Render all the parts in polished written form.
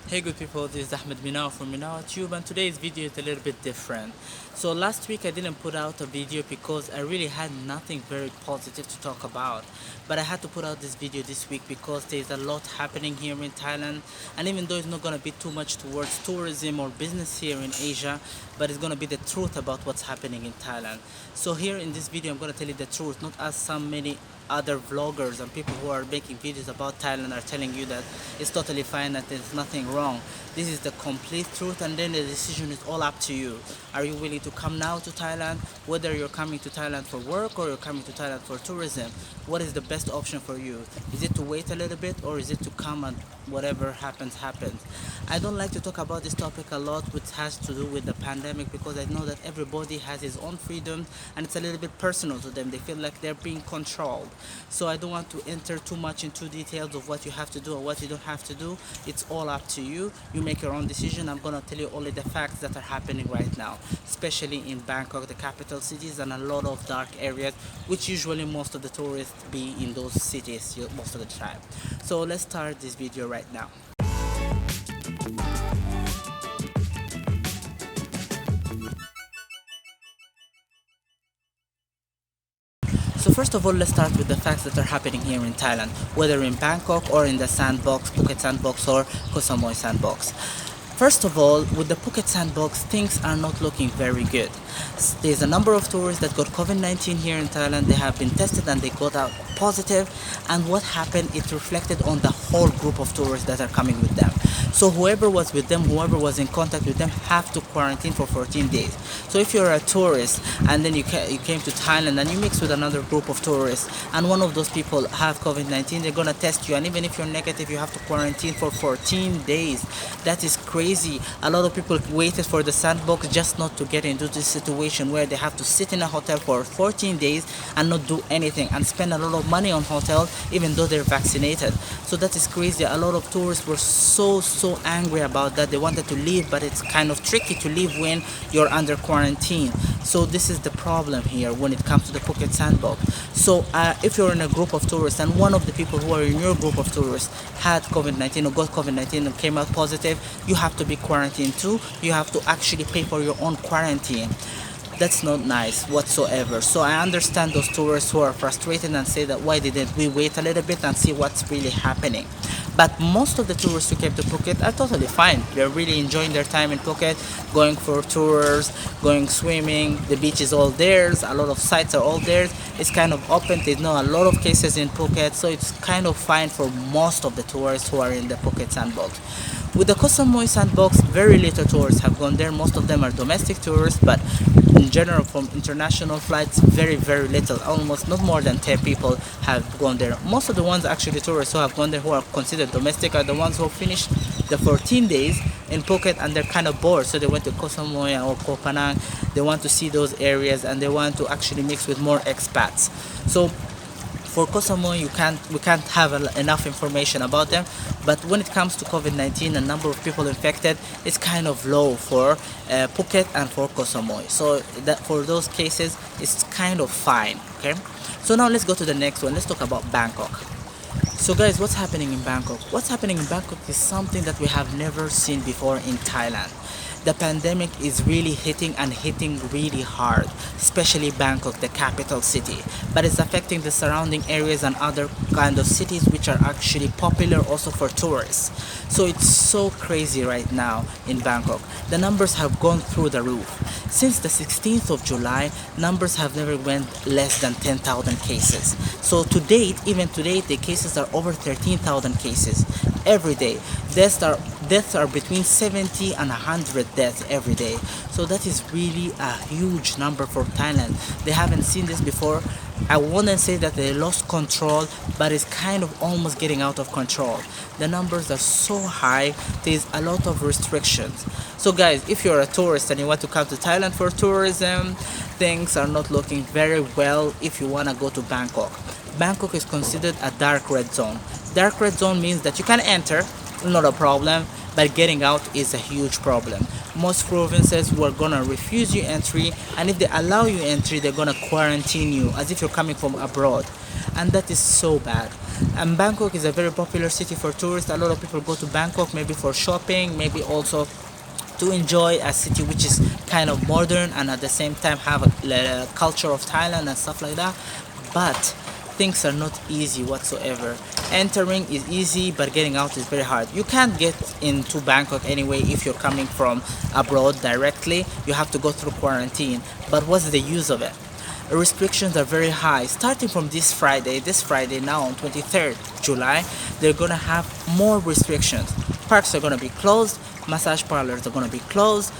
Hey good people, this is Ahmed Minawa from MinawaTube, and today's video is a little bit different. So last week I didn't put out a video because I really had nothing very positive to talk about. But I had to put out this video this week because there's a lot happening here in Thailand, and even though it's not going to be too much towards tourism or business here in Asia, but it's going to be the truth about what's happening in Thailand. So here in this video I'm going to tell you the truth, not as some many other vloggers and people who are making videos about Thailand are telling you that it's totally fine, that there's nothing wrong. This is the complete truth, and then the decision is all up to you. Are you willing to come now to Thailand? Whether you're coming to Thailand for work or you're coming to Thailand for tourism, what is the best option for you? Is it to wait a little bit, or is it to come and whatever happens happens? I don't like to talk about this topic a lot, which has to do with the pandemic, because I know that everybody has his own freedom and it's a little bit personal to them. They feel like they're being controlled. So I don't want to enter too much into details of what you have to do or what you don't have to do. It's all up to you. You make your own decision. I'm gonna tell you only the facts that are happening right now, especially in Bangkok, the capital cities, and a lot of dark areas, which usually most of the tourists be in those cities most of the time. So let's start this video right now. So first of all, let's start with the facts that are happening here in Thailand, whether in Bangkok or in the sandbox, Phuket sandbox or Koh Samui sandbox. First of all, with the Phuket sandbox, things are not looking very good. There's a number of tourists that got COVID-19 here in Thailand. They have been tested and they got out positive. And what happened, it reflected on the whole group of tourists that are coming with them. So whoever was with them, whoever was in contact with them, have to quarantine for 14 days. So if you're a tourist and then you came to Thailand and you mix with another group of tourists and one of those people have COVID-19, they're gonna test you, and even if you're negative, you have to quarantine for 14 days. That is crazy. A lot of people waited for the sandbox just not to get into this situation where they have to sit in a hotel for 14 days and not do anything and spend a lot of money on hotel even though they're vaccinated. So that is crazy. A lot of tourists were so angry about that. They wanted to leave, but it's kind of tricky to leave when you're under quarantine. So this is the problem here when it comes to the Phuket sandbox. So if you're in a group of tourists and one of the people who are in your group of tourists had COVID-19 or got COVID-19 and came out positive, you have to be quarantined too. You have to actually pay for your own quarantine. That's not nice whatsoever. So I understand those tourists who are frustrated and say that why didn't we wait a little bit and see what's really happening. But most of the tourists who came to Phuket are totally fine. They're really enjoying their time in Phuket, going for tours, going swimming. The beach is all theirs. A lot of sites are all theirs. It's kind of open. There's not a lot of cases in Phuket, so it's kind of fine for most of the tourists who are in the Phuket sandbox. With the Koh Samui sandbox, very little tourists have gone there. Most of them are domestic tourists, but in general, from international flights, very little. Almost not more than 10 people have gone there. Most of the ones actually tourists who have gone there who are considered domestic are the ones who finished the 14 days in Phuket and they're kind of bored. So they went to Koh Samui or Koh Phanang. They want to see those areas and they want to actually mix with more expats. So for Koh Samui, we can't have enough information about them, but when it comes to COVID-19, the number of people infected is kind of low for Phuket and for Koh Samui. So that for those cases, it's kind of fine. Okay, so now let's go to the next one. Let's talk about Bangkok. So guys, what's happening in Bangkok? What's happening in Bangkok is something that we have never seen before in Thailand. The pandemic is really hitting really hard, especially Bangkok, the capital city. But it's affecting the surrounding areas and other kind of cities which are actually popular also for tourists. So it's so crazy right now in Bangkok. The numbers have gone through the roof. Since the 16th of July, numbers have never went less than 10,000 cases. So to date, even to date, the cases are over 13,000 cases every day. Deaths are between 70 and 100 deaths every day. So that is really a huge number for Thailand. They haven't seen this before. I wouldn't say that they lost control, but it's kind of almost getting out of control. The numbers are so high, there's a lot of restrictions. So guys, if you're a tourist and you want to come to Thailand for tourism, things are not looking very well if you want to go to Bangkok. Bangkok is considered a dark red zone. Dark red zone means that you can enter, not a problem, but getting out is a huge problem. Most provinces were gonna refuse you entry, and if they allow you entry, they're gonna quarantine you as if you're coming from abroad. and that is so bad. And Bangkok is a very popular city for tourists. A lot of people go to Bangkok maybe for shopping, maybe also to enjoy a city which is kind of modern and at the same time have a culture of Thailand and stuff like that. But things are not easy whatsoever. Entering is easy, but getting out is very hard. You can't get into Bangkok anyway if you're coming from abroad directly. You have to go through quarantine. But what's the use of it? Restrictions are very high. Starting from this Friday now on 23rd July, they're gonna have more restrictions. Parks are gonna be closed, massage parlors are gonna be closed,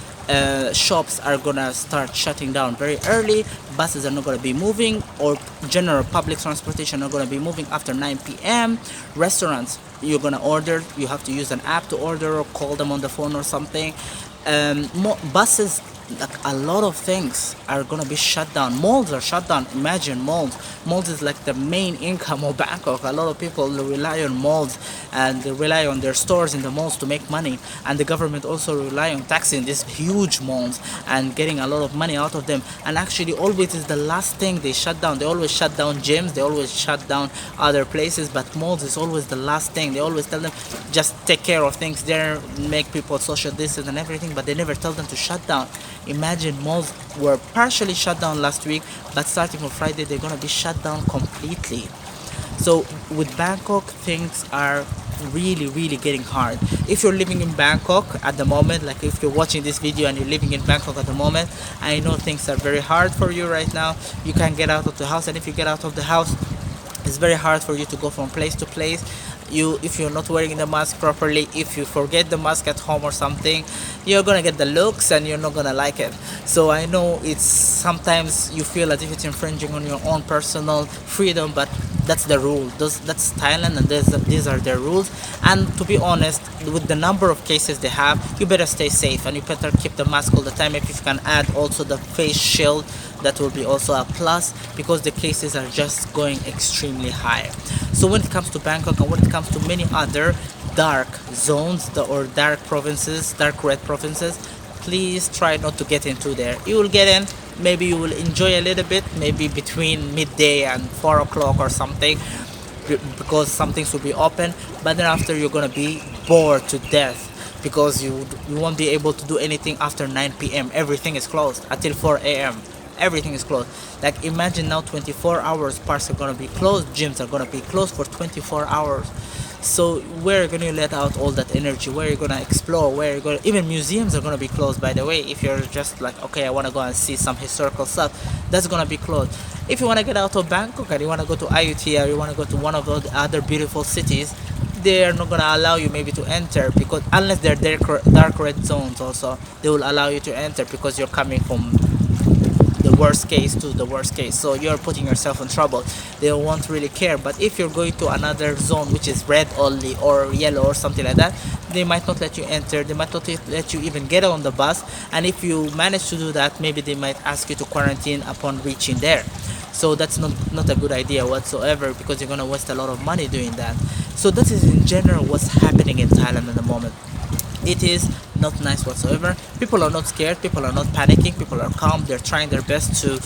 shops are gonna start shutting down very early, buses are not gonna be moving, or general public transportation are gonna be moving after 9 p.m. Restaurants, you're gonna order, you have to use an app to order or call them on the phone or something. Buses, like a lot of things are gonna be shut down. Malls are shut down. Imagine malls. Malls is like the main income of Bangkok. A lot of people rely on malls and they rely on their stores in the malls to make money. And the government also rely on taxing these huge malls and getting a lot of money out of them. And actually, always is the last thing they shut down. They always shut down gyms. They always shut down other places. But malls is always the last thing. They always tell them just take care of things there, make people social distance and everything. But they never tell them to shut down. Imagine malls were partially shut down last week, but starting on Friday they're gonna be shut down completely. So with Bangkok, things are really getting hard. If you're living in Bangkok at the moment, like if you're watching this video and you're living in Bangkok at the moment, I know things are very hard for you right now. You can't get out of the house, and if you get out of the house, it's very hard for you to go from place to place. If you're not wearing the mask properly, if you forget the mask at home or something, you're gonna get the looks and you're not gonna like it. So I know it's sometimes you feel as if it's infringing on your own personal freedom, but that's the rule. That's Thailand, and these are their rules. And to be honest, with the number of cases they have, you better stay safe and you better keep the mask all the time. If you can add also the face shield, that will be also a plus, because the cases are just going extremely high. So when it comes to Bangkok and when it comes to many other dark zones or dark provinces, dark red provinces, please try not to get into there. You will get in, maybe you will enjoy a little bit, maybe between midday and 4 o'clock or something, because some things will be open, but then after you're gonna be bored to death, because you won't be able to do anything after 9 p.m. Everything is closed until 4 a.m. Everything is closed. Like imagine now 24 hours, parks are gonna be closed, gyms are gonna be closed for 24 hours. So where are you gonna let out all that energy? Where are you gonna explore? Where are you gonna, even museums are gonna be closed, by the way. If you're just like, okay, I wanna go and see some historical stuff, that's gonna be closed. If you wanna get out of Bangkok and you wanna go to Ayutthaya, or you wanna go to one of the other beautiful cities, they are not gonna allow you maybe to enter, because unless they're dark red zones also, they will allow you to enter because you're coming from the worst case to the worst case, so you're putting yourself in trouble. They won't really care. But if you're going to another zone which is red only or yellow or something like that, they might not let you enter, they might not let you even get on the bus, and if you manage to do that, maybe they might ask you to quarantine upon reaching there. So that's not a good idea whatsoever, because you're gonna waste a lot of money doing that. So that is in general what's happening in Thailand at the moment. It is not nice whatsoever. People are not scared, people are not panicking, people are calm, they're trying their best to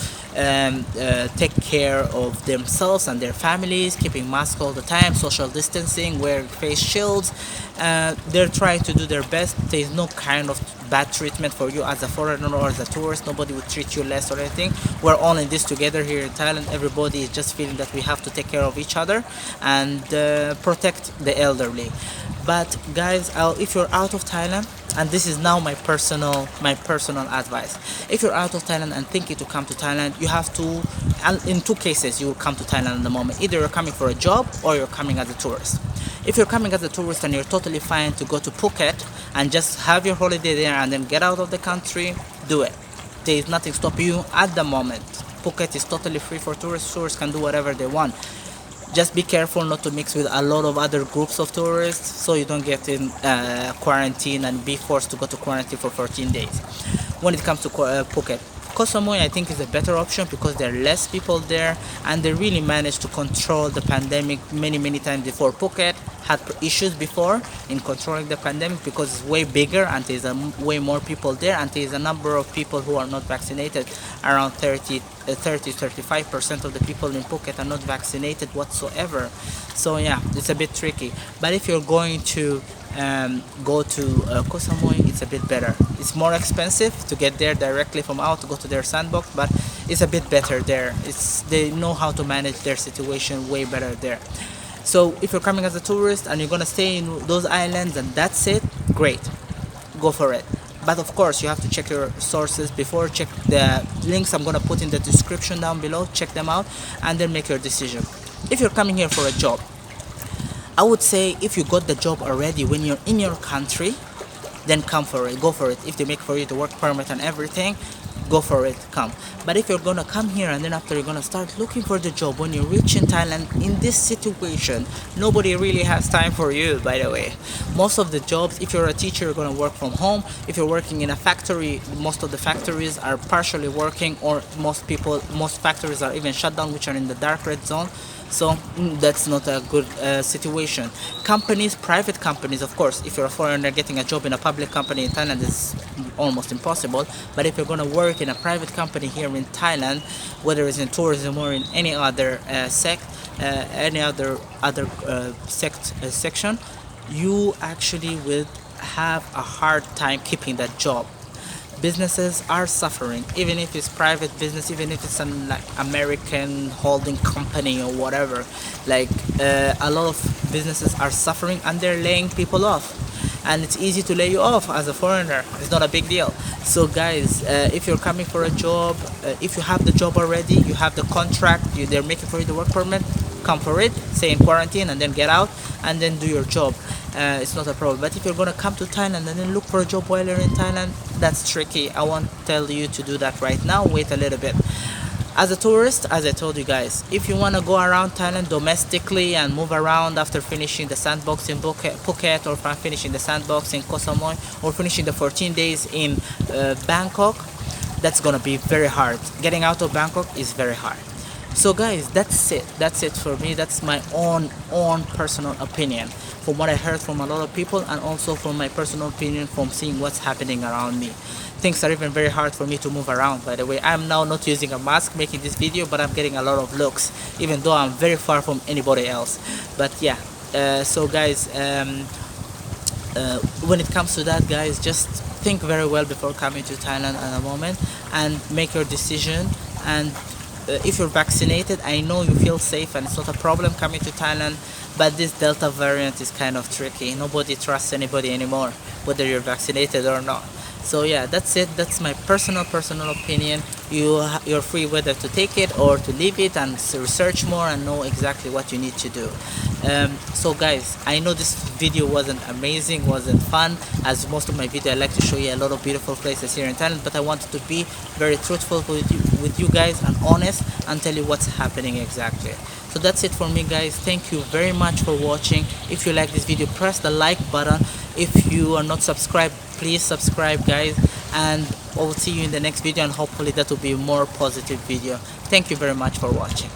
take care of themselves and their families, keeping masks all the time, social distancing, wearing face shields. They're trying to do their best. There's no kind of bad treatment for you as a foreigner or as a tourist. Nobody will treat you less or anything. We're all in this together here in Thailand. Everybody is just feeling that we have to take care of each other and protect the elderly. But guys, if you're out of Thailand, and this is now my personal advice, if you're out of Thailand and thinking to come to Thailand, you have to, in two cases you will come to Thailand at the moment. Either you're coming for a job or you're coming as a tourist. If you're coming as a tourist and you're totally fine to go to Phuket and just have your holiday there and then get out of the country, do it. There is nothing stopping you at the moment. Phuket is totally free for tourists. Tourists can do whatever they want. Just be careful not to mix with a lot of other groups of tourists, so you don't get in quarantine and be forced to go to quarantine for 14 days. When it comes to Phuket, Koh Samui I think is a better option because there are less people there, and they really managed to control the pandemic many times before. Phuket had issues before in controlling the pandemic because it's way bigger and there's way more people there, and there's a number of people who are not vaccinated. Around 35% of the people in Phuket are not vaccinated whatsoever. So yeah, it's a bit tricky. But if you're going to go to Koh Samui, it's a bit better. It's more expensive to get there directly from out to go to their sandbox, but it's a bit better there. They know how to manage their situation way better there. So if you're coming as a tourist and you're gonna stay in those islands and that's it, great, go for it. But of course you have to check your sources before. Check the links I'm gonna put in the description down below, check them out, and then make your decision. If you're coming here for a job, I would say if you got the job already when you're in your country, then come for it, go for it. If they make for you the work permit and everything, go for it, come. But if you're gonna come here and then after you're gonna start looking for the job when you reach in Thailand, in this situation, nobody really has time for you, by the way. Most of the jobs, if you're a teacher, you're gonna work from home. If you're working in a factory, most of the factories are partially working, or most factories are even shut down, which are in the dark red zone. So that's not a good situation. Companies, private companies, of course, if you're a foreigner getting a job in a public company in Thailand is almost impossible. But if you're going to work in a private company here in Thailand, whether it's in tourism or in any other section, you actually will have a hard time keeping that job. Businesses are suffering, even if it's private business, even if it's an like American holding company or whatever. Like a lot of businesses are suffering and they're laying people off, and it's easy to lay you off as a foreigner. It's not a big deal. So guys, if you're coming for a job, if you have the job already, you have the contract, they're making for you the work permit, come for it, stay in quarantine and then get out and then do your job. It's not a problem. But if you're gonna come to Thailand and then look for a job while you're in Thailand, that's tricky. I won't tell you to do that right now. Wait a little bit. As a tourist, as I told you guys, if you want to go around Thailand domestically and move around after finishing the sandbox in Phuket, or finishing the sandbox in Koh Samui, or finishing the 14 days in Bangkok, that's gonna be very hard. Getting out of Bangkok is very hard. So guys, that's it for me. That's my own personal opinion from what I heard from a lot of people, and also from my personal opinion from seeing what's happening around me. Things are even very hard for me to move around, by the way. I'm now not using a mask making this video, but I'm getting a lot of looks, even though I'm very far from anybody else. But yeah, so guys, when it comes to that, guys, just think very well before coming to Thailand at the moment and make your decision. And if you're vaccinated, I know you feel safe and it's not a problem coming to Thailand, but this Delta variant is kind of tricky. Nobody trusts anybody anymore, whether you're vaccinated or not. So yeah, that's it. That's my personal opinion. You're free whether to take it or to leave it and research more and know exactly what you need to do. So guys, I know this video wasn't amazing, wasn't fun. As most of my video, I like to show you a lot of beautiful places here in Thailand, but I wanted to be very truthful with you guys and honest and tell you what's happening exactly. So that's it for me, guys. Thank you very much for watching. If you like this video, press the like button. If you are not subscribed, please subscribe, guys, and I will see you in the next video, and hopefully that will be a more positive video. Thank you very much for watching.